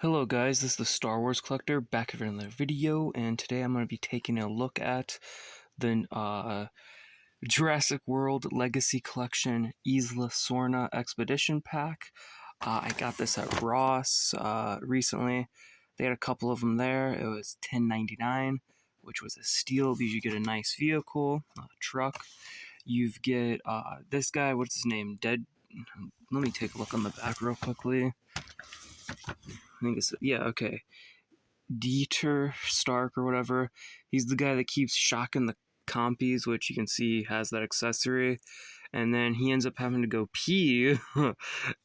Hello guys, this is the Star Wars Collector back with another video, and today I'm going to be taking a look at the Jurassic World Legacy Collection Isla Sorna Expedition Pack. I got this at Ross recently. They had a couple of them there. It was $10.99, which was a steal because you get a nice vehicle, a truck. You get this guy, what's his name? Let me take a look on the back real quickly. I think it's, yeah, okay. Dieter Stark or whatever. He's the guy that keeps shocking the compies, which you can see has that accessory. And then he ends up having to go pee.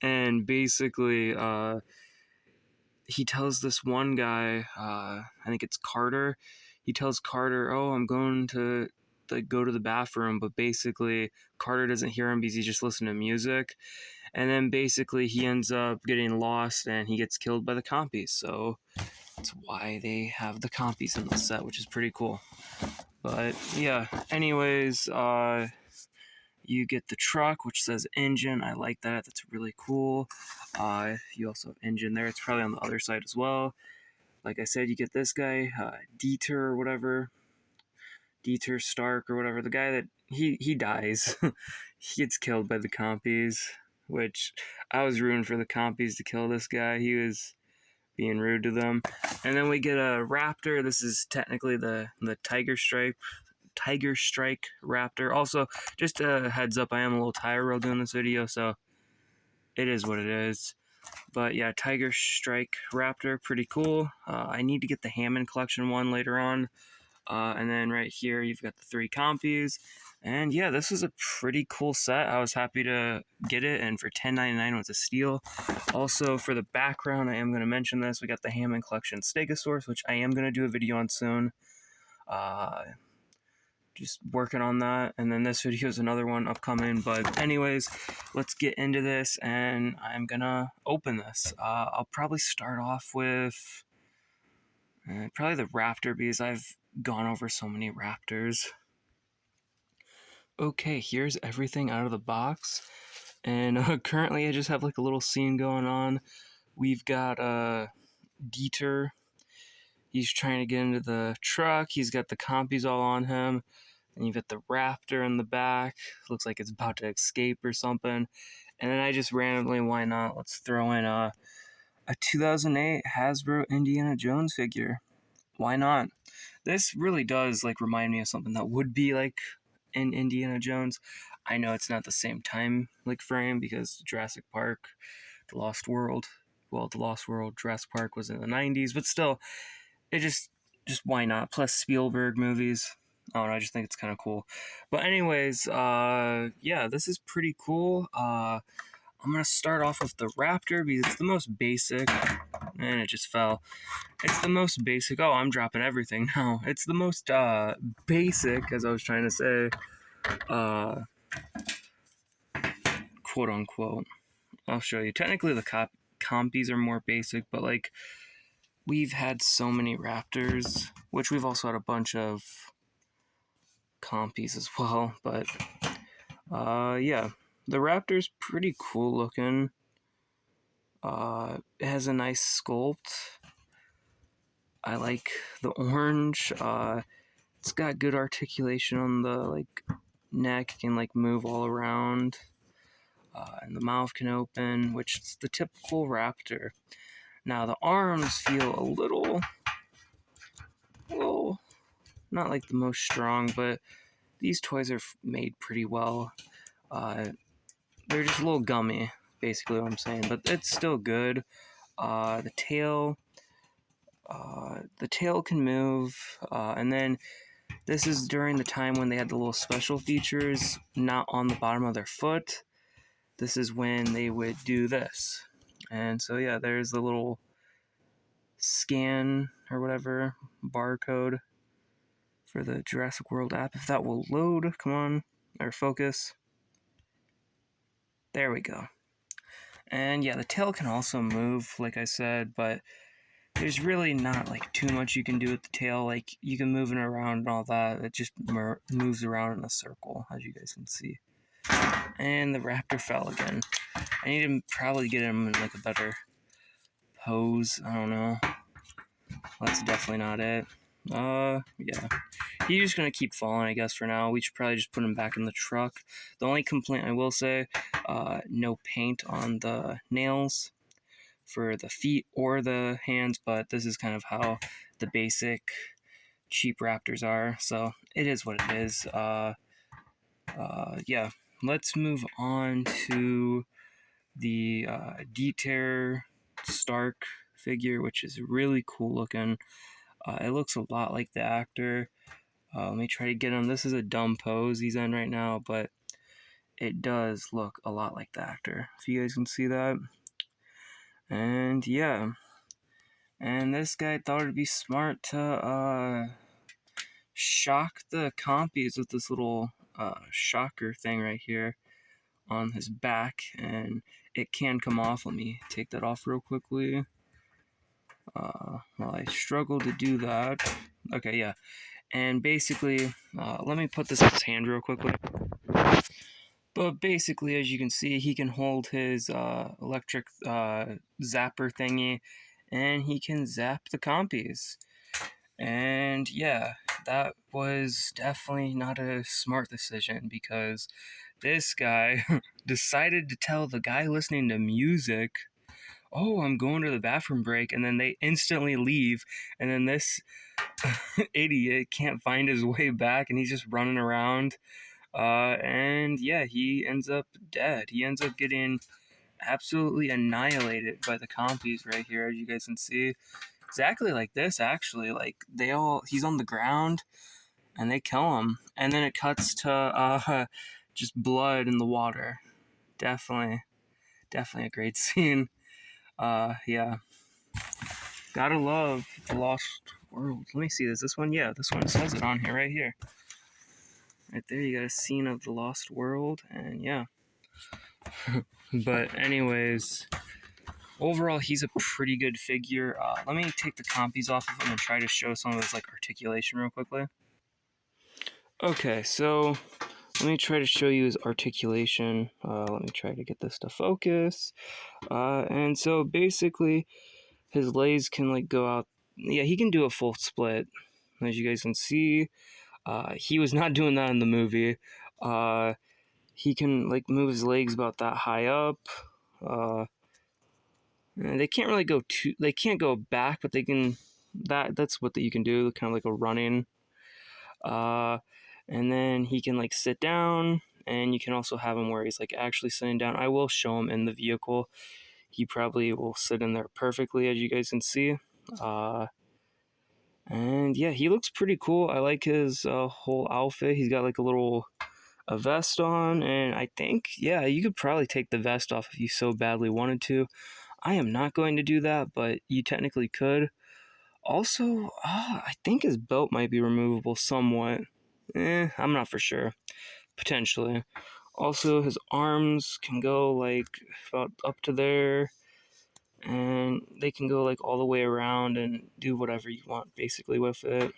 And basically, he tells this one guy, I think it's Carter. He tells Carter, oh, I'm going to go to the bathroom. But basically, Carter doesn't hear him because he's just listening to music. And then basically he ends up getting lost and he gets killed by the compies. So that's why they have the compies in the set, which is pretty cool. But yeah, anyways, you get the truck, which says engine. I like that. That's really cool. You also have engine there. It's probably on the other side as well. Like I said, you get this guy, Dieter or whatever. Dieter Stark or whatever. The guy that he dies. He gets killed by the compies, which I was rooting for the compies to kill this guy. He was being rude to them. And then we get a raptor. This is technically the Tiger Strike raptor. Also, just a heads up, I am a little tired while doing this video, so it is what it is. But yeah, Tiger Strike raptor, pretty cool. I need to get the Hammond collection one later on. And then right here, you've got the 3 compies. And yeah, this was a pretty cool set. I was happy to get it, and for $10.99 was a steal. Also, for the background, I am going to mention this. We got the Hammond Collection Stegosaurus, which I am going to do a video on soon. Just working on that. And then this video is another one upcoming. But anyways, let's get into this, and I'm going to open this. I'll probably start off with probably the raptor, because I've gone over so many raptors. Okay, here's everything out of the box, and currently I just have like a little scene going on. We've got Dieter. He's trying to get into the truck. He's got the compies all on him. And you've got the raptor in the back. Looks like it's about to escape or something. And then I just randomly, why not? Let's throw in a 2008 Hasbro Indiana Jones figure. Why not? This really does like remind me of something that would be like in Indiana Jones. I know it's not the same time like frame because Jurassic Park, The Lost World, Jurassic Park was in the 90s, but still, it just why not? Plus Spielberg movies. I don't know, I just think it's kind of cool. But anyways, yeah, this is pretty cool. I'm going to start off with the raptor because it's the most basic. And it just fell. It's the most basic. Oh, I'm dropping everything now. It's the most basic, as I was trying to say, quote unquote. I'll show you. Technically, the compies are more basic, but like we've had so many raptors, which we've also had a bunch of compies as well. But yeah, the raptor's pretty cool looking. It has a nice sculpt. I like the orange. It's got good articulation on the like neck. It can like move all around. And the mouth can open, which is the typical raptor. Now the arms feel a little not like the most strong, but these toys are made pretty well. They're just a little gummy, basically what I'm saying, but it's still good. The tail can move, and then this is during the time when they had the little special features not on the bottom of their foot. This is when they would do this. And so yeah, there's the little scan or whatever barcode for the Jurassic World app. If that will load, come on, or focus. There we go. And yeah, the tail can also move, like I said, but there's really not like too much you can do with the tail. Like you can move it around and all that. It just moves around in a circle, as you guys can see. And the raptor fell again. I need to probably get him in like a better pose. I don't know. That's definitely not it. Yeah. He's just gonna keep falling, I guess, for now. We should probably just put him back in the truck. The only complaint I will say, no paint on the nails for the feet or the hands, but this is kind of how the basic cheap Raptors are, so it is what it is. Yeah, let's move on to the Dieter Stark figure, which is really cool looking. It looks a lot like the actor. Let me try to get him. This is a dumb pose he's in right now, but it does look a lot like the actor, if you guys can see that. And yeah, and this guy thought it'd be smart to shock the compies with this little shocker thing right here on his back, and it can come off. Let me take that off real quickly. While I struggle to do that. Okay, yeah. And basically, let me put this in his hand real quickly. But basically, as you can see, he can hold his electric zapper thingy, and he can zap the compies. And yeah, that was definitely not a smart decision, because this guy decided to tell the guy listening to music, oh, I'm going to the bathroom break, and then they instantly leave, and then this idiot can't find his way back, and he's just running around. And yeah, he ends up dead. He ends up getting absolutely annihilated by the compies right here, as you guys can see. Exactly like this, actually. Like, he's on the ground, and they kill him. And then it cuts to, just blood in the water. Definitely a great scene. Yeah. Gotta love The Lost World. Let me see, is this one? Yeah, this one says it on here, right here. Right there, you got a scene of The Lost World, and yeah. But anyways, overall, he's a pretty good figure. Let me take the compies off of him and try to show some of his like articulation real quickly. Okay, so let me try to show you his articulation. Let me try to get this to focus. And so basically, his legs can like go out. Yeah, he can do a full split, as you guys can see. He was not doing that in the movie. He can like move his legs about that high up. They can't really go they can't go back, but they can. That's what you can do, kind of like a running. And then he can like sit down, and you can also have him where he's like actually sitting down. I will show him in the vehicle. He probably will sit in there perfectly, as you guys can see. And yeah, he looks pretty cool. I like his whole outfit. He's got like a vest on, and I think, yeah, you could probably take the vest off if you so badly wanted to. I am not going to do that, but you technically could. Also, I think his belt might be removable somewhat. I'm not for sure. Potentially. Also, his arms can go like about up to there, and they can go like all the way around and do whatever you want basically with it.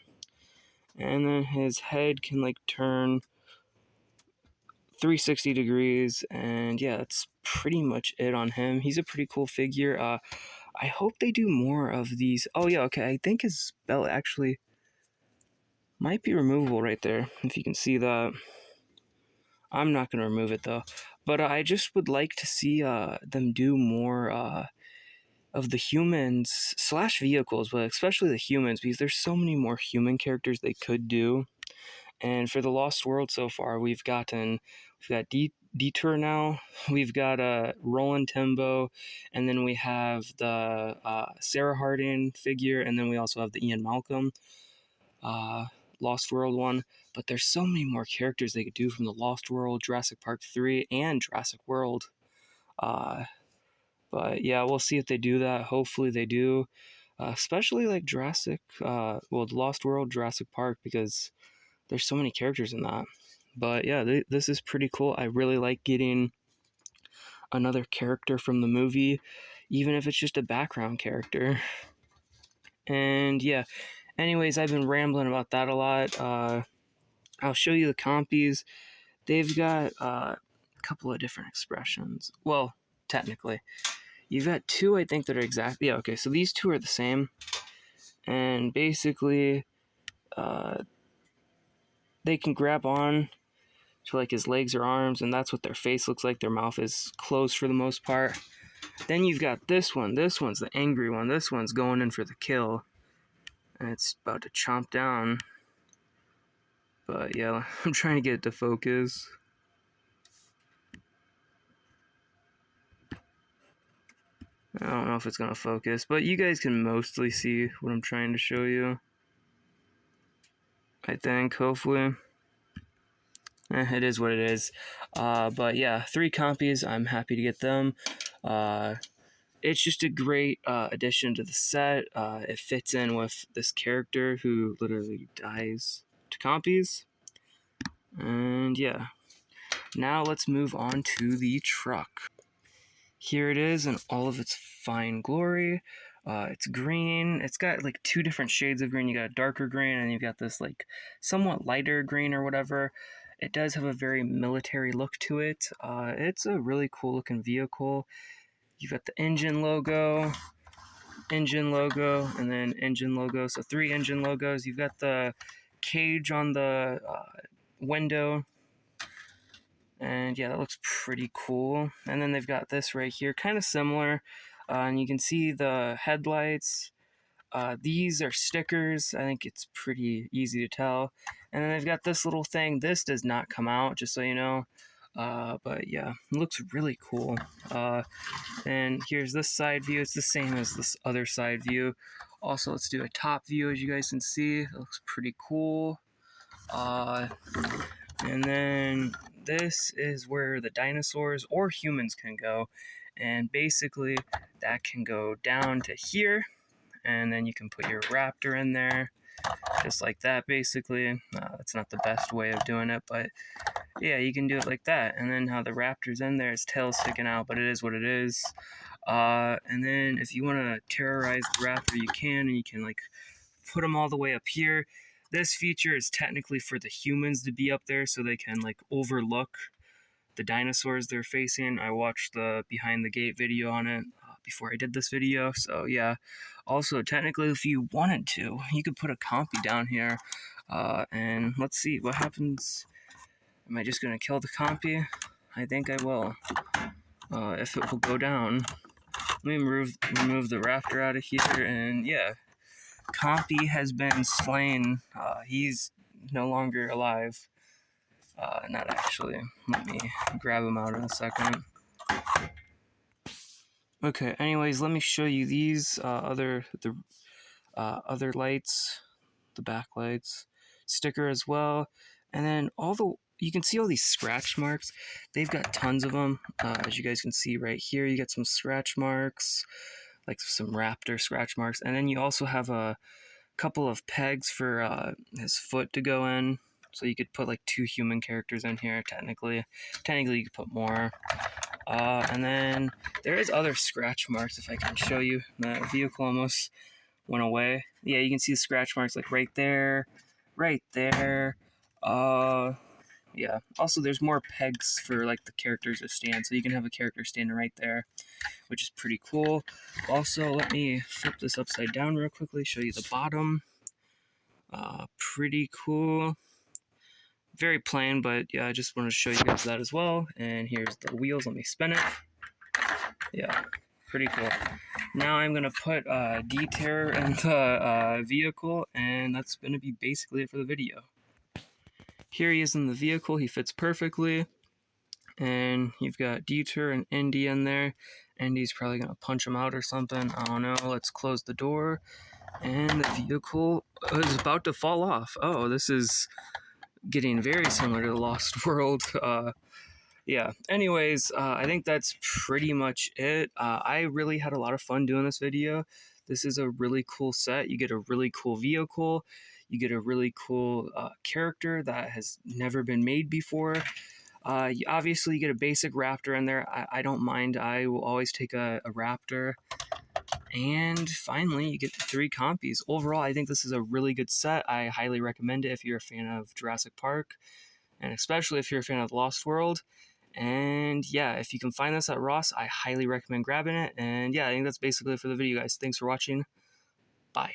And then his head can like turn 360 degrees, and yeah, that's pretty much it on him. He's a pretty cool figure. I hope they do more of these. Oh yeah, okay, I think his belt actually might be removable right there, if you can see that. I'm not going to remove it though, but I just would like to see them do more of the humans slash vehicles, but especially the humans, because there's so many more human characters they could do. And for the Lost World so far, we've got Detour now, we've got Roland Timbo, and then we have the Sarah Harding figure, and then we also have the Ian Malcolm Lost World one. But there's so many more characters they could do from the Lost World, Jurassic Park 3, and Jurassic World. But yeah, we'll see if they do that. Hopefully they do. Especially like Jurassic, the Lost World, Jurassic Park, because there's so many characters in that. But yeah, this is pretty cool. I really like getting another character from the movie, even if it's just a background character. And yeah, anyways, I've been rambling about that a lot. I'll show you the compies. They've got a couple of different expressions. Well, technically, You've got two, I think, that are exactly, yeah, okay, so these two are the same, and basically, they can grab on to like his legs or arms, and that's what their face looks like. Their mouth is closed for the most part. Then you've got this one. This one's the angry one. This one's going in for the kill, and it's about to chomp down. But yeah, I'm trying to get it to focus. I don't know if it's gonna focus, but you guys can mostly see what I'm trying to show you. I think, hopefully. It is what it is. But yeah, 3 copies. I'm happy to get them. It's just a great addition to the set. It fits in with this character who literally dies to compies. And yeah, now let's move on to the truck. Here it is in all of its fine glory. It's green. It's got like 2 different shades of green. You got a darker green, and you've got this like somewhat lighter green or whatever. It does have a very military look to it. It's a really cool looking vehicle. You've got the engine logo, and then engine logo. So 3 engine logos. You've got the cage on the window. And yeah, that looks pretty cool. And then they've got this right here, kind of similar. And you can see the headlights. These are stickers. I think it's pretty easy to tell. And then they've got this little thing. This does not come out, just so you know. But yeah, it looks really cool. And here's this side view. It's the same as this other side view. Also, let's do a top view, as you guys can see. It looks pretty cool. And then this is where the dinosaurs or humans can go. And basically, that can go down to here. And then you can put your raptor in there. Just like that, basically. That's not the best way of doing it, but yeah, you can do it like that. And then how the raptor's in there, his tail's sticking out, but it is what it is. And then if you want to terrorize the raptor, you can, and you can like put them all the way up here. This feature is technically for the humans to be up there so they can like overlook the dinosaurs they're facing. I watched the behind the gate video on it before I did this video, so yeah. Also, technically, if you wanted to, you could put a compy down here, and let's see what happens. Am I just gonna kill the compy? I think I will. If it will go down. Let me remove the raptor out of here, and yeah, compy has been slain. He's no longer alive. Not actually. Let me grab him out in a second. Okay, anyways, let me show you these other lights, the back lights, sticker as well, and then you can see all these scratch marks. They've got tons of them. As you guys can see right here, you get some scratch marks, like some raptor scratch marks, and then you also have a couple of pegs for his foot to go in. So you could put like 2 human characters in here, technically. Technically, you could put more. And then there is other scratch marks, if I can show you. The vehicle almost went away. Yeah, you can see the scratch marks like right there, right there. Yeah. Also, there's more pegs for like the characters to stand, so you can have a character standing right there, which is pretty cool. Also, let me flip this upside down real quickly, show you the bottom. Pretty cool. Very plain, but yeah, I just wanted to show you guys that as well. And here's the wheels. Let me spin it. Yeah, pretty cool. Now I'm gonna put D-Terror in the vehicle, and that's gonna be basically it for the video. Here he is in the vehicle. He fits perfectly. And you've got D-Terror and Indy in there. Indy's probably gonna punch him out or something. I don't know. Let's close the door. And the vehicle is about to fall off. Oh, this is getting very similar to the Lost World. Yeah, anyways, I think that's pretty much it. I really had a lot of fun doing this video. This is a really cool set. You get a really cool vehicle. You get a really cool character that has never been made before. Obviously, you get a basic raptor in there. I don't mind. I will always take a raptor. And finally, you get the 3 compies. Overall, I think this is a really good set. I highly recommend it if you're a fan of Jurassic Park, and especially if you're a fan of Lost World. And yeah, if you can find this at Ross, I highly recommend grabbing it. And yeah, I think that's basically it for the video, guys. Thanks for watching. Bye.